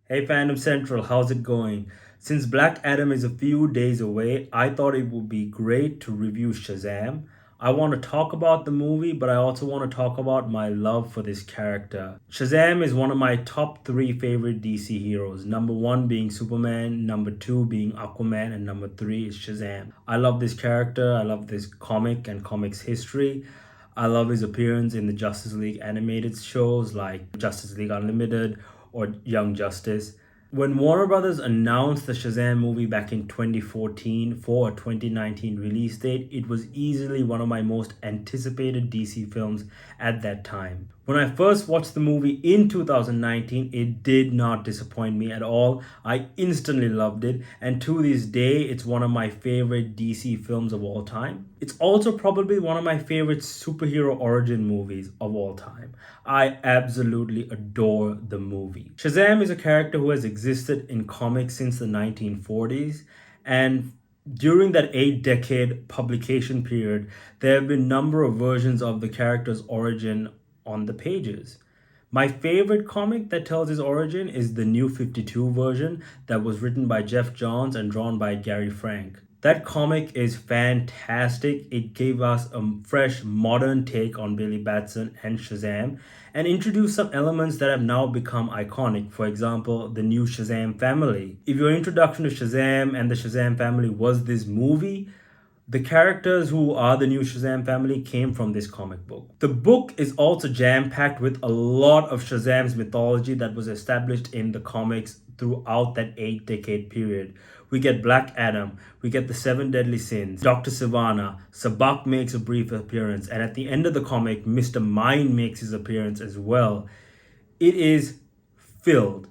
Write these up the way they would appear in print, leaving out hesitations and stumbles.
Hey Fandom Central, how's it going? Since Black Adam is a few days away, I thought it would be great to review Shazam. I want to talk about the movie, but I also want to talk about my love for this character. Shazam is one of my top three favorite DC heroes. Number one being Superman, number two being Aquaman, and number three is Shazam. I love this character, I love this comic and comics history. I love his appearance in the Justice League animated shows like Justice League Unlimited or Young Justice. When Warner Brothers announced the Shazam movie back in 2014 for a 2019 release date, it was easily one of my most anticipated DC films at that time. When I first watched the movie in 2019, it did not disappoint me at all. I instantly loved it, and to this day, it's one of my favorite DC films of all time. It's also probably one of my favorite superhero origin movies of all time. I absolutely adore the movie. Shazam is a character who has existed in comics since the 1940s, and during that 8 decade publication period, there have been a number of versions of the character's origin on the pages. My favorite comic that tells his origin is the New 52 version that was written by Jeff Johns and drawn by Gary Frank. That comic is fantastic. It gave us a fresh, modern take on Billy Batson and Shazam and introduced some elements that have now become iconic. For example, the new Shazam family. If your introduction to Shazam and the Shazam family was this movie, the characters who are the new Shazam family came from this comic book. The book is also jam packed with a lot of Shazam's mythology that was established in the comics throughout that 8 decade period. We get Black Adam, we get the Seven Deadly Sins, Dr. Sivana, Sabak makes a brief appearance, and at the end of the comic, Mr. Mind makes his appearance as well. It is filled.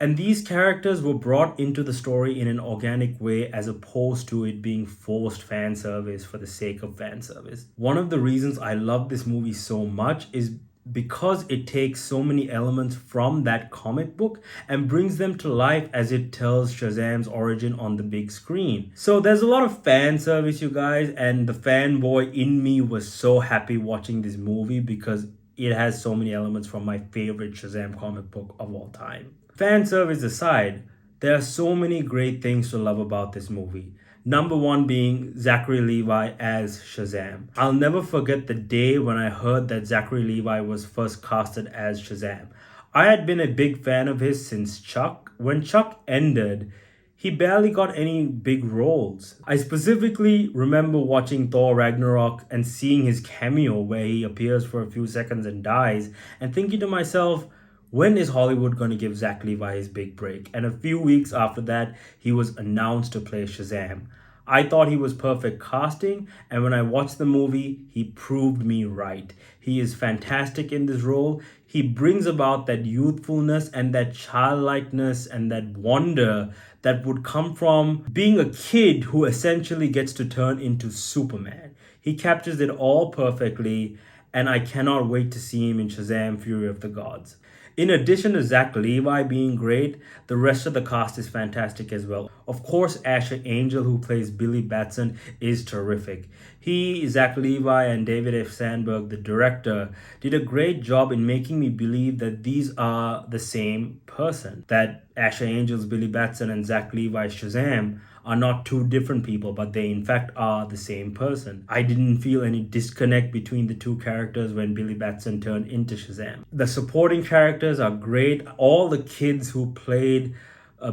And these characters were brought into the story in an organic way as opposed to it being forced fan service for the sake of fan service. One of the reasons I love this movie so much is because it takes so many elements from that comic book and brings them to life as it tells Shazam's origin on the big screen. So there's a lot of fan service, you guys, and the fanboy in me was so happy watching this movie because it has so many elements from my favorite Shazam comic book of all time. Fan service aside, there are so many great things to love about this movie. Number one being Zachary Levi as Shazam. I'll never forget the day when I heard that Zachary Levi was first casted as Shazam. I had been a big fan of his since Chuck. When Chuck ended, he barely got any big roles. I specifically remember watching Thor Ragnarok and seeing his cameo where he appears for a few seconds and dies, and thinking to myself, when is Hollywood going to give Zach Levi his big break? And a few weeks after that, he was announced to play Shazam. I thought he was perfect casting, and when I watched the movie, he proved me right. He is fantastic in this role. He brings about that youthfulness and that childlikeness and that wonder that would come from being a kid who essentially gets to turn into Superman. He captures it all perfectly, and I cannot wait to see him in Shazam Fury of the Gods. In addition to Zach Levi being great, the rest of the cast is fantastic as well. Of course, Asher Angel, who plays Billy Batson, is terrific. He, Zach Levi, and David F. Sandberg, the director, did a great job in making me believe that these are the same person. That Asher Angel's Billy Batson and Zach Levi's Shazam are not two different people, but they in fact are the same person. I didn't feel any disconnect between the two characters when Billy Batson turned into Shazam. The supporting characters are great. All the kids who played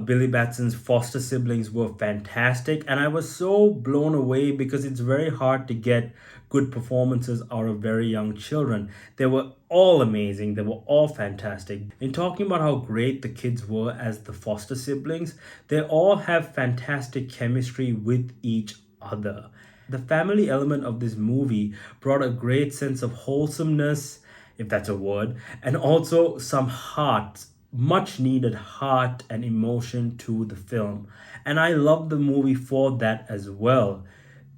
Billy Batson's foster siblings were fantastic, and I was so blown away because it's very hard to get good performances out of very young children. They were all amazing, they were all fantastic. In talking about how great the kids were as the foster siblings, they all have fantastic chemistry with each other. The family element of this movie brought a great sense of wholesomeness, if that's a word, and also some heart, much needed heart and emotion to the film. And I love the movie for that as well.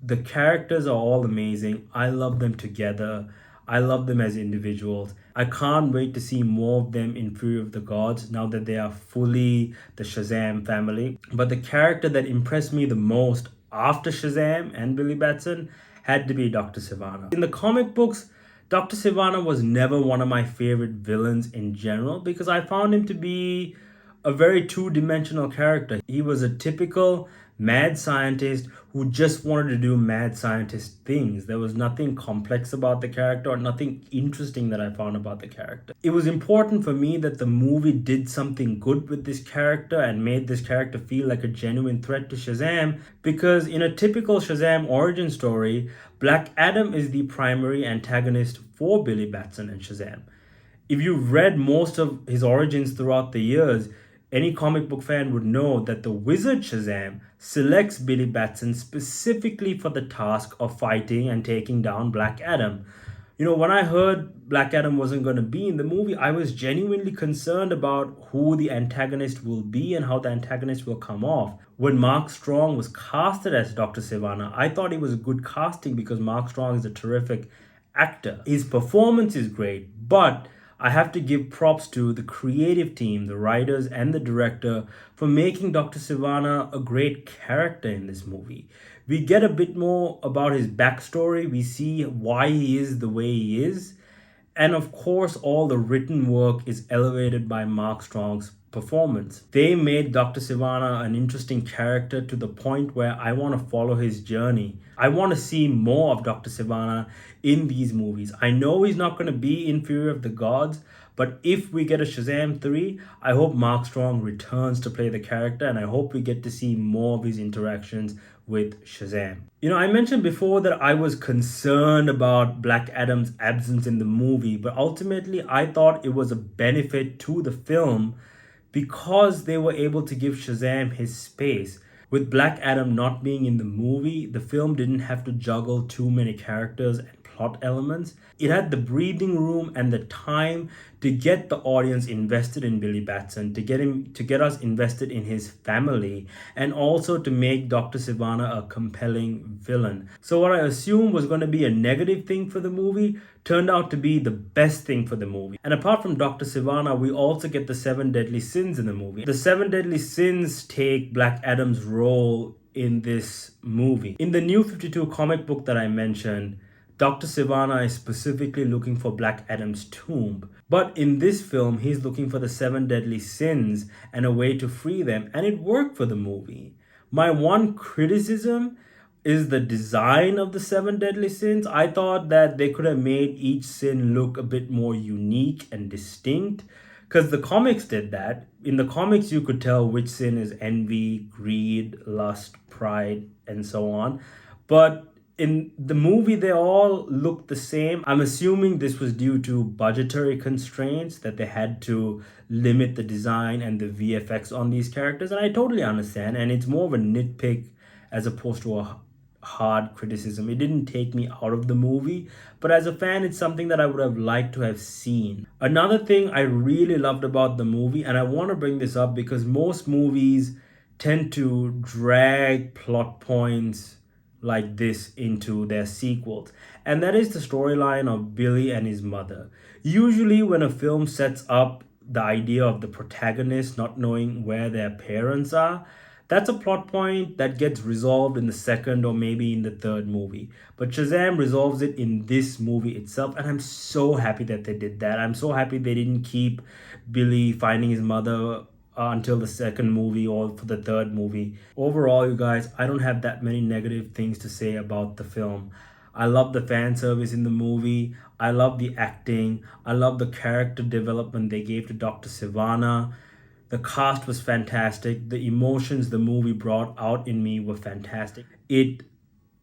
The characters are all amazing. I love them together. I love them as individuals. I can't wait to see more of them in Fury of the Gods now that they are fully the Shazam family. But the character that impressed me the most after Shazam and Billy Batson had to be Dr. Sivana. In the comic books, Dr. Sivana was never one of my favorite villains in general because I found him to be a very two dimensional character. He was a typical mad scientist who just wanted to do mad scientist things. There was nothing complex about the character or nothing interesting that I found about the character. It was important for me that the movie did something good with this character and made this character feel like a genuine threat to Shazam because in a typical Shazam origin story, Black Adam is the primary antagonist for Billy Batson and Shazam. If you've read most of his origins throughout the years, any comic book fan would know that the wizard Shazam selects Billy Batson specifically for the task of fighting and taking down Black Adam. When I heard Black Adam wasn't going to be in the movie, I was genuinely concerned about who the antagonist will be and how the antagonist will come off. When Mark Strong was casted as Dr. Sivana, I thought he was a good casting because Mark Strong is a terrific actor. His performance is great, but I have to give props to the creative team, the writers, and the director for making Dr. Sivana a great character in this movie. We get a bit more about his backstory, we see why he is the way he is, and of course, all the written work is elevated by Mark Strong's performance. They made Dr. Sivana an interesting character to the point where I want to follow his journey. I want to see more of Dr. Sivana in these movies. I know he's not going to be in Fury of the Gods, but if we get a Shazam 3, I hope Mark Strong returns to play the character and I hope we get to see more of his interactions with Shazam. I mentioned before that I was concerned about Black Adam's absence in the movie, but ultimately I thought it was a benefit to the film because they were able to give Shazam his space. With Black Adam not being in the movie, the film didn't have to juggle too many characters and plot elements. It had the breathing room and the time to get the audience invested in Billy Batson, to get us invested in his family, and also to make Dr. Sivana a compelling villain. So what I assumed was going to be a negative thing for the movie turned out to be the best thing for the movie. And apart from Dr. Sivana, we also get the seven deadly sins in the movie. The seven deadly sins take Black Adam's role in this movie. In the New 52 comic book that I mentioned, Dr. Sivana is specifically looking for Black Adam's tomb. But in this film, he's looking for the seven deadly sins and a way to free them, and it worked for the movie. My one criticism is the design of the seven deadly sins. I thought that they could have made each sin look a bit more unique and distinct because the comics did that. In the comics, you could tell which sin is envy, greed, lust, pride, and so on. But in the movie, they all look the same. I'm assuming this was due to budgetary constraints that they had to limit the design and the VFX on these characters. And I totally understand. And it's more of a nitpick as opposed to a hard criticism. It didn't take me out of the movie, but as a fan, it's something that I would have liked to have seen. Another thing I really loved about the movie, and I want to bring this up because most movies tend to drag plot points like this into their sequels, and that is the storyline of Billy and his mother. Usually, when a film sets up the idea of the protagonist not knowing where their parents are, that's a plot point that gets resolved in the second or maybe in the third movie. But Shazam resolves it in this movie itself, and I'm so happy that they did that. I'm so happy they didn't keep Billy finding his mother until the second movie or for the third movie. Overall, you guys, I don't have that many negative things to say about the film. I love the fan service in the movie. I love the acting. I love the character development they gave to Dr. Sivana. The cast was fantastic. The emotions the movie brought out in me were fantastic. It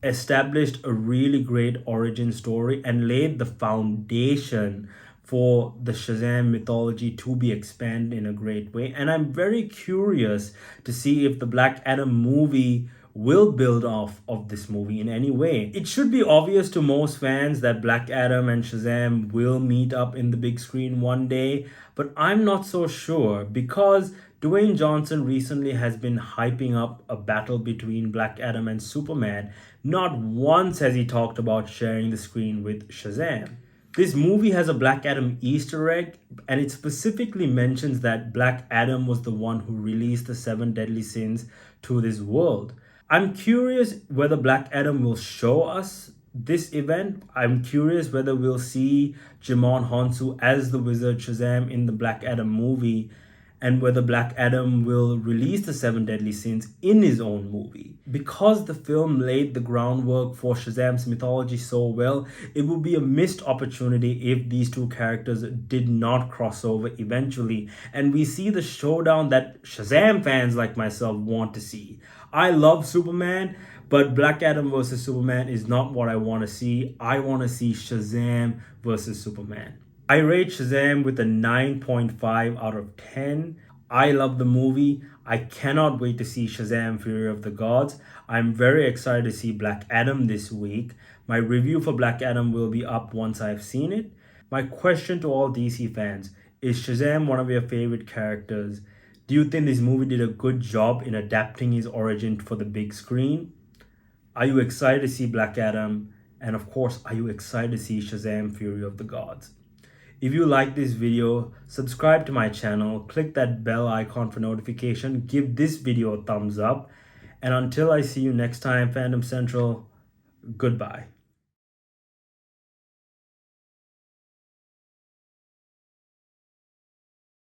established a really great origin story and laid the foundation for the Shazam mythology to be expanded in a great way. And I'm very curious to see if the Black Adam movie will build off of this movie in any way. It should be obvious to most fans that Black Adam and Shazam will meet up in the big screen one day, but I'm not so sure because Dwayne Johnson recently has been hyping up a battle between Black Adam and Superman. Not once has he talked about sharing the screen with Shazam. This movie has a Black Adam Easter egg, and it specifically mentions that Black Adam was the one who released the seven deadly sins to this world. I'm curious whether Black Adam will show us this event, I'm curious whether we'll see Jimon Honsu as the Wizard Shazam in the Black Adam movie, and whether Black Adam will release the Seven Deadly Sins in his own movie. Because the film laid the groundwork for Shazam's mythology so well, it would be a missed opportunity if these two characters did not cross over eventually, and we see the showdown that Shazam fans like myself want to see. I love Superman, but Black Adam versus Superman is not what I want to see. I want to see Shazam versus Superman. I rate Shazam with a 9.5 out of 10. I love the movie. I cannot wait to see Shazam Fury of the Gods. I'm very excited to see Black Adam this week. My review for Black Adam will be up once I've seen it. My question to all DC fans, is Shazam one of your favorite characters? Do you think this movie did a good job in adapting his origin for the big screen? Are you excited to see Black Adam? And of course, are you excited to see Shazam Fury of the Gods? If you like this video, subscribe to my channel, click that bell icon for notification, give this video a thumbs up, and until I see you next time, Fandom Central, goodbye.